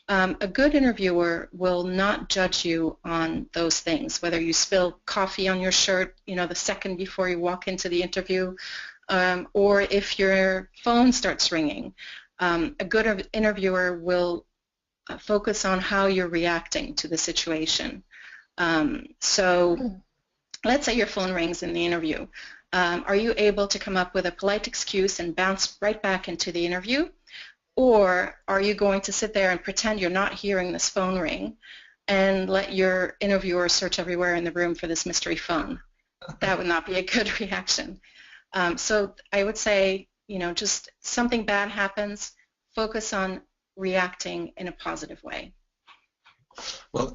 a good interviewer will not judge you on those things, whether you spill coffee on your shirt, you know, the second before you walk into the interview, or if your phone starts ringing. A good interviewer will focus on how you're reacting to the situation. So let's say your phone rings in the interview. Are you able to come up with a polite excuse and bounce right back into the interview? Or are you going to sit there and pretend you're not hearing this phone ring and let your interviewer search everywhere in the room for this mystery phone? That would not be a good reaction. So I would say, you know, just something bad happens, focus on reacting in a positive way. Well,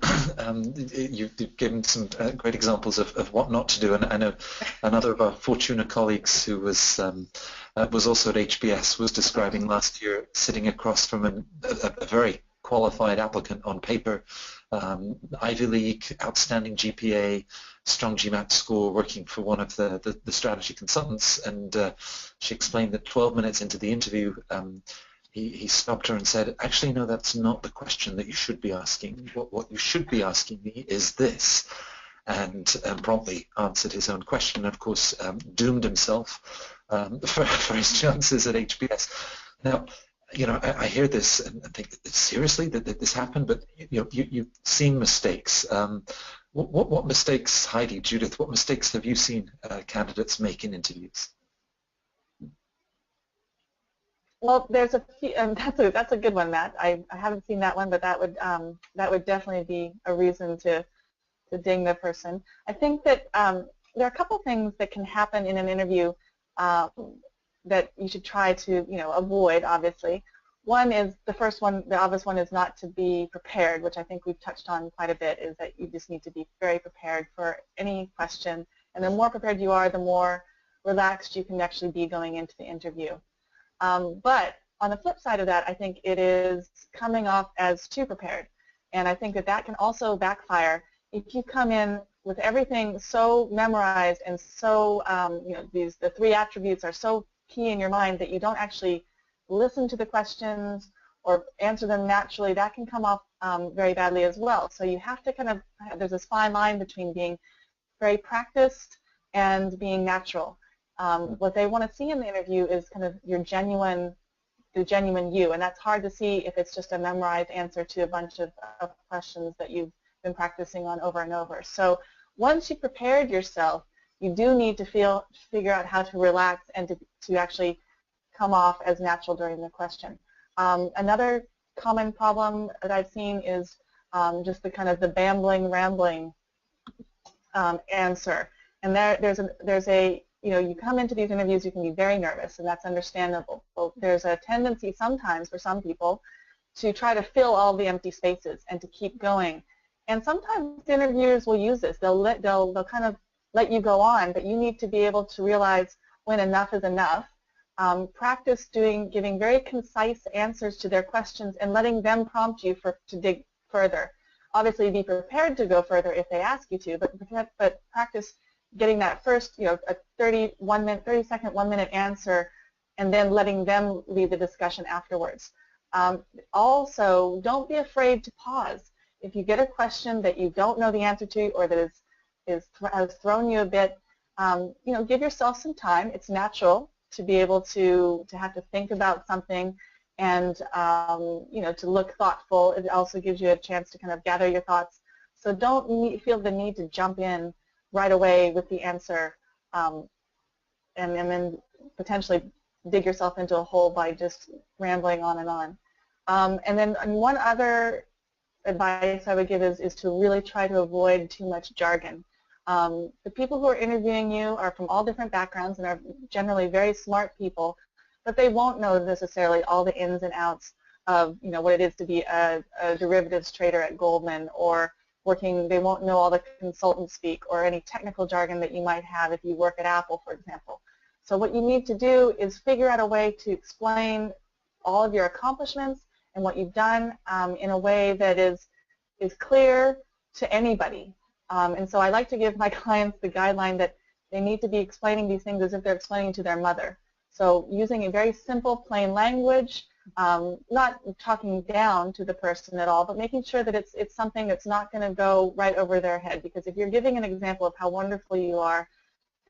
you've given some great examples of what not to do, and I know another of our Fortuna colleagues who was also at HBS was describing last year sitting across from a very qualified applicant on paper, Ivy League, outstanding GPA, strong GMAT score, working for one of the strategy consultants, and she explained that 12 minutes into the interview, he stopped her and said, actually, no, that's not the question that you should be asking. What you should be asking me is this. And promptly answered his own question, and of course doomed himself for his chances at HBS. Now, you know, I hear this and think, seriously, that this happened? But you know, you've seen mistakes. What mistakes, Heidi, Judith, what mistakes have you seen candidates make in interviews? Well, there's a few, and that's a good one, Matt. I haven't seen that one, but that would definitely be a reason to ding the person. I think that there are a couple things that can happen in an interview that you should try to, you know, avoid. Obviously, one is the first one. The obvious one is not to be prepared, which I think we've touched on quite a bit. Is that you just need to be very prepared for any question, and the more prepared you are, the more relaxed you can actually be going into the interview. But on the flip side of that, I think it is coming off as too prepared, and I think that can also backfire if you come in with everything so memorized and so you know, the three attributes are so key in your mind that you don't actually listen to the questions or answer them naturally. That can come off very badly as well. So you have to kind of, there's this fine line between being very practiced and being natural. What they want to see in the interview is kind of the genuine you, and that's hard to see if it's just a memorized answer to a bunch of questions that you've been practicing on over and over. So once you've prepared yourself, you do need to figure out how to relax and to actually come off as natural during the question. Another common problem that I've seen is just the kind of the bambling, rambling answer. And there's a you know, you come into these interviews, you can be very nervous, and that's understandable. But there's a tendency sometimes for some people to try to fill all the empty spaces and to keep going. And sometimes interviewers will use this. They'll kind of let you go on, but you need to be able to realize when enough is enough. Practice giving very concise answers to their questions and letting them prompt you to dig further. Obviously, be prepared to go further if they ask you to, but practice getting that first, you know, a 30-second, 1-minute answer, and then letting them lead the discussion afterwards. Also, don't be afraid to pause. If you get a question that you don't know the answer to, or that has thrown you a bit, you know, give yourself some time. It's natural to be able to have to think about something, and to look thoughtful. It also gives you a chance to kind of gather your thoughts. So don't feel the need to jump in right away with the answer, and then potentially dig yourself into a hole by just rambling on and on. And then one other advice I would give is to really try to avoid too much jargon. The people who are interviewing you are from all different backgrounds and are generally very smart people, but they won't know necessarily all the ins and outs of what it is to be a derivatives trader at Goldman, or they won't know all the consultant speak or any technical jargon that you might have if you work at Apple, for example. So what you need to do is figure out a way to explain all of your accomplishments and what you've done in a way that is clear to anybody. And so I like to give my clients the guideline that they need to be explaining these things as if they're explaining to their mother. So using a very simple, plain language, not talking down to the person at all, but making sure that it's something that's not going to go right over their head. Because if you're giving an example of how wonderful you are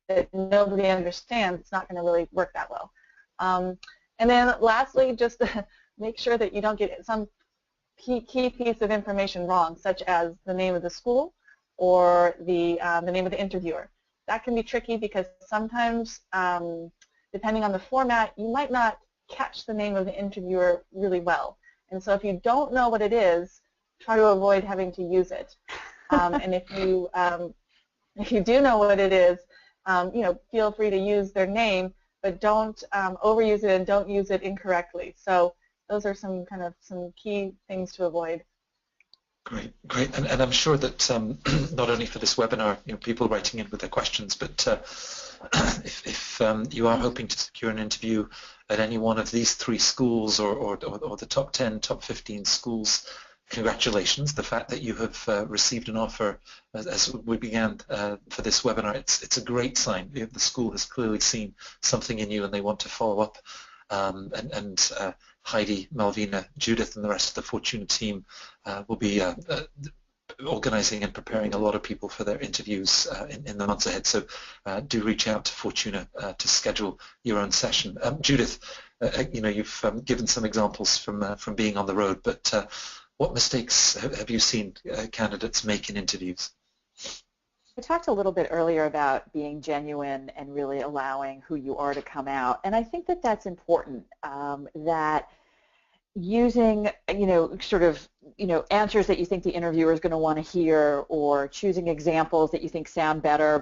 that nobody understands, it's not going to really work that well. And then lastly, just make sure that you don't get some key piece of information wrong, such as the name of the school or the name of the interviewer. That can be tricky because sometimes, depending on the format, you might not catch the name of the interviewer really well. And so if you don't know what it is, try to avoid having to use it. And if you do know what it is, feel free to use their name, but don't overuse it and don't use it incorrectly. So those are some key ththings to avoid. Great, great, and I'm sure that not only for this webinar, people writing in with their questions, but if you are hoping to secure an interview at any one of these 3 schools or the top 10, top 15 schools, congratulations. The fact that you have received an offer as we began for this webinar, it's a great sign. The school has clearly seen something in you and they want to follow up. And Heidi, Malvina, Judith, and the rest of the Fortuna team will be organizing and preparing a lot of people for their interviews in the months ahead. So do reach out to Fortuna to schedule your own session. Judith, you've given some examples from being on the road, but what mistakes have you seen candidates make in interviews? I talked a little bit earlier about being genuine and really allowing who you are to come out, and I think that that's important, that using, answers that you think the interviewer is going to want to hear, or choosing examples that you think sound better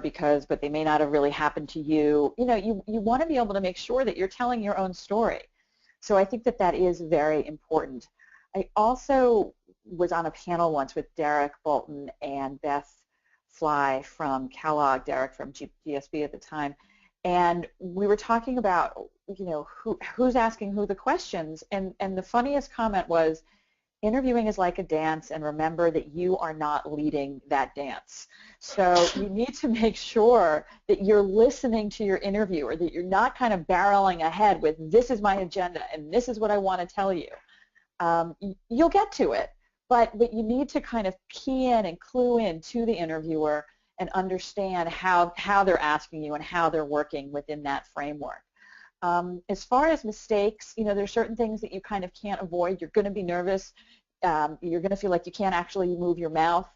but they may not have really happened to you. You want to be able to make sure that you're telling your own story. So I think that that is very important. I also was on a panel once with Derek Bolton and Beth Fly from Kellogg, Derek from GSB at the time, and we were talking about who's asking who the questions, and the funniest comment was, interviewing is like a dance, and remember that you are not leading that dance. So you need to make sure that you're listening to your interviewer, that you're not kind of barreling ahead with, this is my agenda and this is what I want to tell you. You'll get to it, but you need to kind of key in and clue in to the interviewer and understand how they're asking you and how they're working within that framework. As far as mistakes, there's certain things that you kind of can't avoid. You're going to be nervous. You're going to feel like you can't actually move your mouth.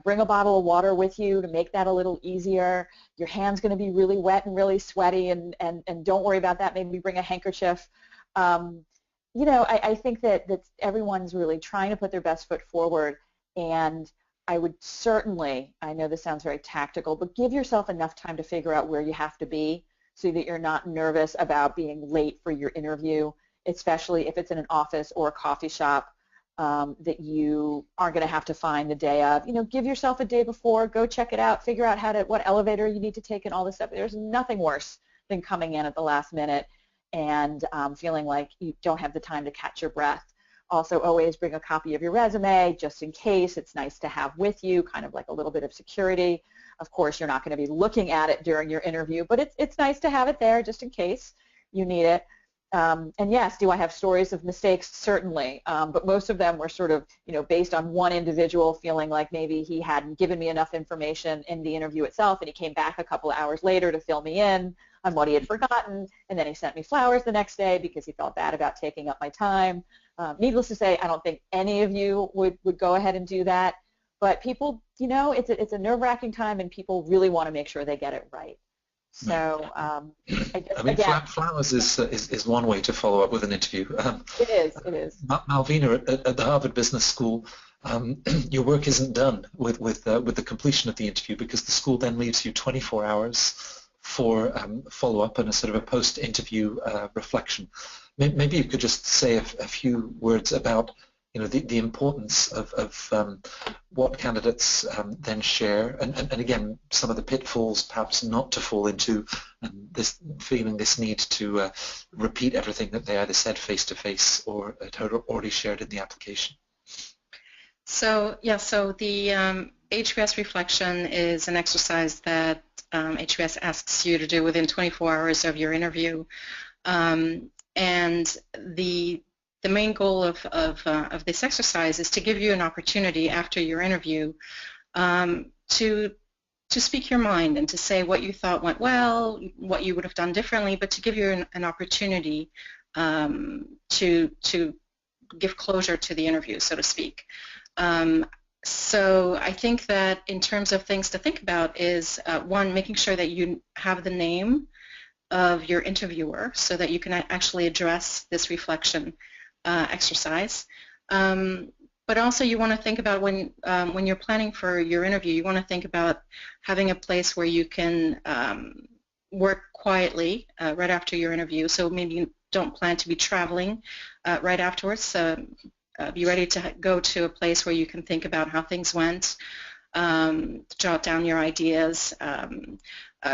Bring a bottle of water with you to make that a little easier. Your hand's going to be really wet and really sweaty, and don't worry about that. Maybe bring a handkerchief. I think that everyone's really trying to put their best foot forward, and I would certainly, I know this sounds very tactical, but give yourself enough time to figure out where you have to be so that you're not nervous about being late for your interview, especially if it's in an office or a coffee shop that you aren't going to have to find the day of. Give yourself a day before, go check it out, figure out what elevator you need to take and all this stuff. There's nothing worse than coming in at the last minute and feeling like you don't have the time to catch your breath. Also, always bring a copy of your resume just in case. It's nice to have with you, kind of like a little bit of security. Of course, you're not going to be looking at it during your interview, but it's nice to have it there just in case you need it. And yes, do I have stories of mistakes? Certainly, but most of them were sort of, based on one individual feeling like maybe he hadn't given me enough information in the interview itself, and he came back a couple of hours later to fill me in on what he had forgotten, and then he sent me flowers the next day because he felt bad about taking up my time. Needless to say, I don't think any of you would go ahead and do that, but people, it's a nerve-wracking time, and people really want to make sure they get it right. So flowers is one way to follow up with an interview. It is. Malvina, at the Harvard Business School, your work isn't done with the completion of the interview, because the school then leaves you 24 hours for follow-up and a sort of a post-interview reflection. Maybe you could just say a few words about the importance of what candidates then share, and again, some of the pitfalls perhaps not to fall into, this need to repeat everything that they either said face-to-face or had already shared in the application. So the HBS Reflection is an exercise that HBS asks you to do within 24 hours of your interview, and the main goal of this exercise is to give you an opportunity after your interview to speak your mind and to say what you thought went well, what you would have done differently, but to give you an opportunity to give closure to the interview, so to speak. So I think that in terms of things to think about is, one, making sure that you have the name of your interviewer so that you can actually address this reflection exercise. But also you want to think about when you're planning for your interview, you want to think about having a place where you can work quietly right after your interview. So maybe you don't plan to be traveling right afterwards. Be ready to go to a place where you can think about how things went, jot down your ideas,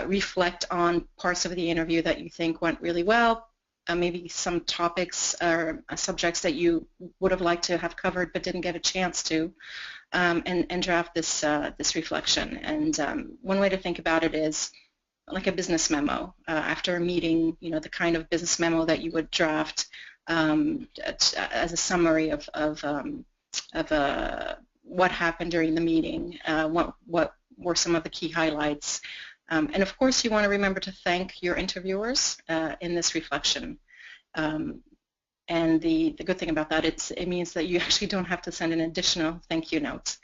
reflect on parts of the interview that you think went really well, maybe some topics or subjects that you would have liked to have covered but didn't get a chance to, and draft this reflection. And one way to think about it is like a business memo. After a meeting, the kind of business memo that you would draft as a summary of what happened during the meeting, what were some of the key highlights. And of course, you want to remember to thank your interviewers in this reflection. And the good thing about that, it means that you actually don't have to send an additional thank you note.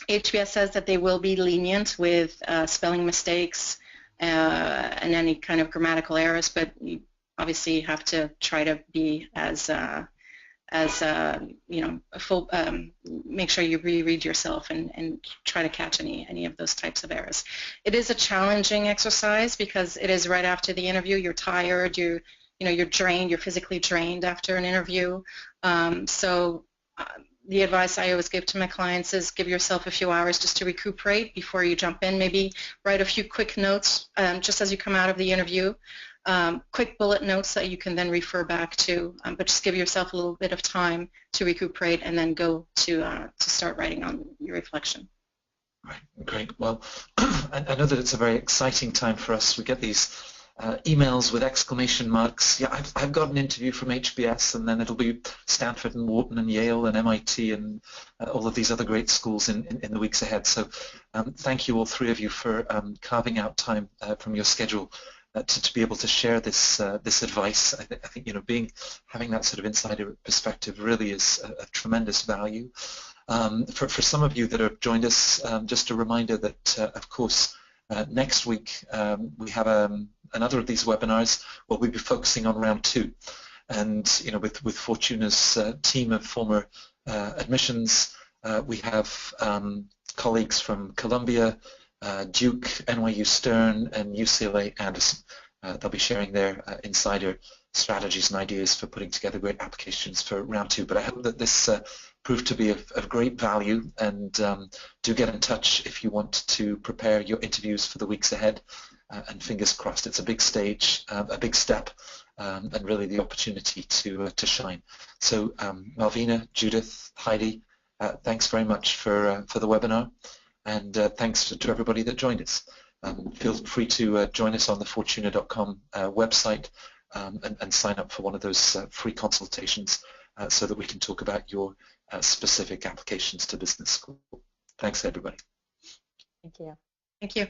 HBS says that they will be lenient with spelling mistakes and any kind of grammatical errors, but you obviously have to try to be as full. Make sure you reread yourself and try to catch any of those types of errors. It is a challenging exercise because it is right after the interview. You're tired. You're drained. You're physically drained after an interview. The advice I always give to my clients is give yourself a few hours just to recuperate before you jump in. Maybe write a few quick notes just as you come out of the interview. Quick bullet notes that you can then refer back to, but just give yourself a little bit of time to recuperate and then go to start writing on your reflection. Right, great. Well, I know that it's a very exciting time for us. We get these emails with exclamation marks. Yeah, I've got an interview from HBS, and then it'll be Stanford and Wharton and Yale and MIT and all of these other great schools in the weeks ahead. So thank you, all three of you, for carving out time from your schedule to be able to share this advice. I think having that sort of insider perspective really is of tremendous value. For some of you that have joined us, just a reminder that of course next week we have another of these webinars where we'll be focusing on round 2, and with Fortuna's team of former admissions, we have colleagues from Columbia, Duke, NYU Stern, and UCLA Anderson. They'll be sharing their insider strategies and ideas for putting together great applications for round 2. But I hope that this proved to be of great value, and do get in touch if you want to prepare your interviews for the weeks ahead. And fingers crossed, it's a big stage, a big step, and really the opportunity to shine. So Malvina, Judith, Heidi, thanks very much for the webinar. And thanks to everybody that joined us. Feel free to join us on the Fortuna.com website and sign up for one of those free consultations so that we can talk about your specific applications to business school. Thanks, everybody. Thank you. Thank you.